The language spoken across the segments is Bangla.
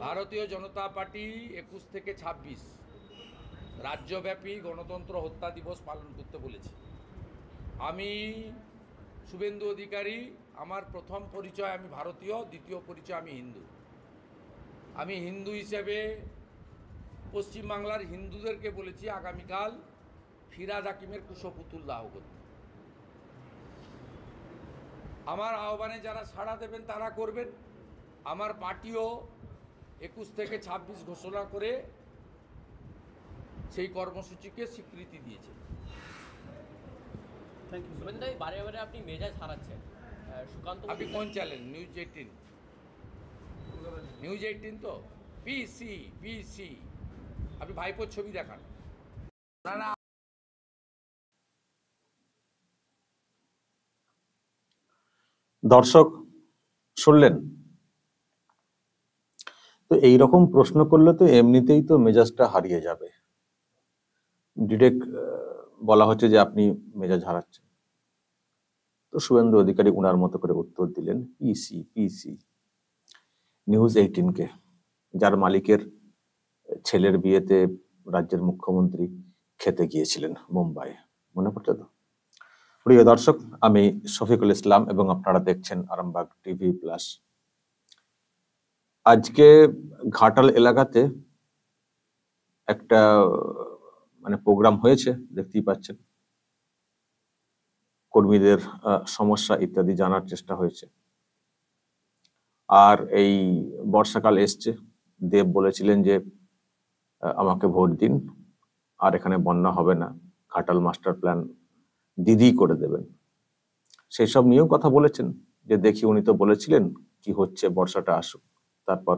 ভারতীয় জনতা পার্টি 21 থেকে 26 রাজ্যব্যাপী গণতন্ত্র হত্যা দিবস পালন করতে বলেছে। আমি শুভেন্দু অধিকারী, আমার প্রথম পরিচয় আমি ভারতীয়, দ্বিতীয় পরিচয় আমি হিন্দু। আমি হিন্দু হিসেবে পশ্চিমবাংলার হিন্দুদেরকে বলেছি আগামীকাল ফিরাদ হাকিমের কুশপুতুল দাহ করতে। আমার আহ্বানে যারা সাড়া দেবেন তারা করবেন। আমার পার্টিও 21 থেকে 26 ঘোষণা করে সেই কর্মসূচিকে স্বীকৃতি দিয়েছে। বারে বারে আপনি মেজাজ হারাচ্ছেন। আপনি কোন চ্যানেল? নিউজ 18? নিউজ 18 তো? পিসি আপনি ভাইপোর ছবি দেখান। না না, দর্শক শুনলেন তো এইরকম প্রশ্ন করলে তো এমনিতেই তো মেজাজটা হারিয়ে যাবে। ডিরেক্ট বলা হচ্ছে যে আপনি মেজাজ হারাচ্ছেন। তো শুভেন্দু অধিকারী উনার মতো করে উত্তর দিলেন পিসি নিউজ 18-কে, যার মালিকের ছেলের বিয়েতে রাজ্যের মুখ্যমন্ত্রী খেতে গিয়েছিলেন মুম্বাইয়ে। মনে পড়ছে তো? প্রিয় দর্শক, আমি শফিকুল ইসলাম এবং আপনারা দেখছেন আরামবাগ টিভি প্লাস। আজকে ঘাটাল এলাকাতে একটা প্রোগ্রাম হয়েছে, দেখতেই পাচ্ছেন। কর্মীদের সমস্যা ইত্যাদি জানার চেষ্টা হয়েছে। আর এই বর্ষাকাল এসছে, দেব বলেছিলেন যে আমাকে ভোট দিন, আর এখানে বন্যা হবে না, ঘাটাল মাস্টার প্ল্যান দিদি করে দেবেন। সেই সব নিয়েও কথা বলেছেন যে দেখি, উনি তো বলেছিলেন কি হচ্ছে, বর্ষাটা আসুক, তারপর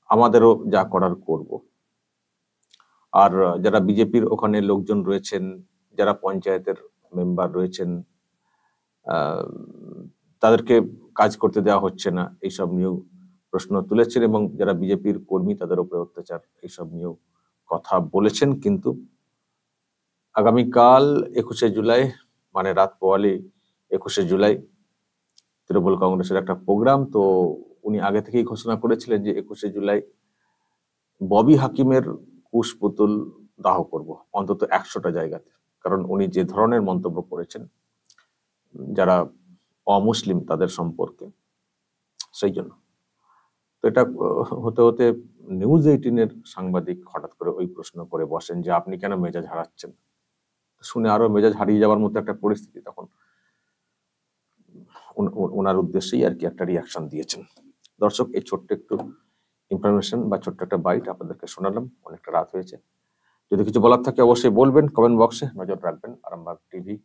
আমাদেরও যা করার করব। আর যারা বিজেপির ওখানে লোকজন রয়েছেন, যারা পঞ্চায়েতের মেম্বার রয়েছেন, তাদেরকে কাজ করতে দেওয়া হচ্ছে না, এইসব নিয়েও প্রশ্ন তুলেছেন। এবং যারা বিজেপির কর্মী, তাদের উপরে অত্যাচার, এইসব নিয়েও কথা বলেছেন। কিন্তু আগামীকাল 21শে জুলাই, রাত পোয়ালি 21শে জুলাই তৃণমূল কংগ্রেসের একটা প্রোগ্রাম। তো উনি আগে থেকেই ঘোষণা করেছিলেন যে 21শে জুলাই ববি হাকিমের কুশপুতুল দাহ করব, অন্তত 100টা জায়গাতে। কারণ উনি যে ধরনের মন্তব্য করেছেন যারা অমুসলিম তাদের সম্পর্কে, সেই জন্য। তো এটা হতে হতে নিউজ 18-এর সাংবাদিক হঠাৎ করে ওই প্রশ্ন করে বসেন যে আপনি কেন মেজাজ হারাচ্ছেন। শুনে আরো মেজাজ হারিয়ে যাওয়ার মতো একটা পরিস্থিতি। তখন ওনার উদ্দেশ্যেই আর কি একটা রিয়াকশন দিয়েছেন। দর্শক, এই ছোট্ট একটু ইনফরমেশন বা ছোট্ট একটা বাইট আপনাদেরকে শোনালাম। অনেকটা রাত হয়েছে। যদি কিছু বলার থাকে অবশ্যই বলবেন, কমেন্ট বক্সে নজর রাখবেন আরামবাগ টিভি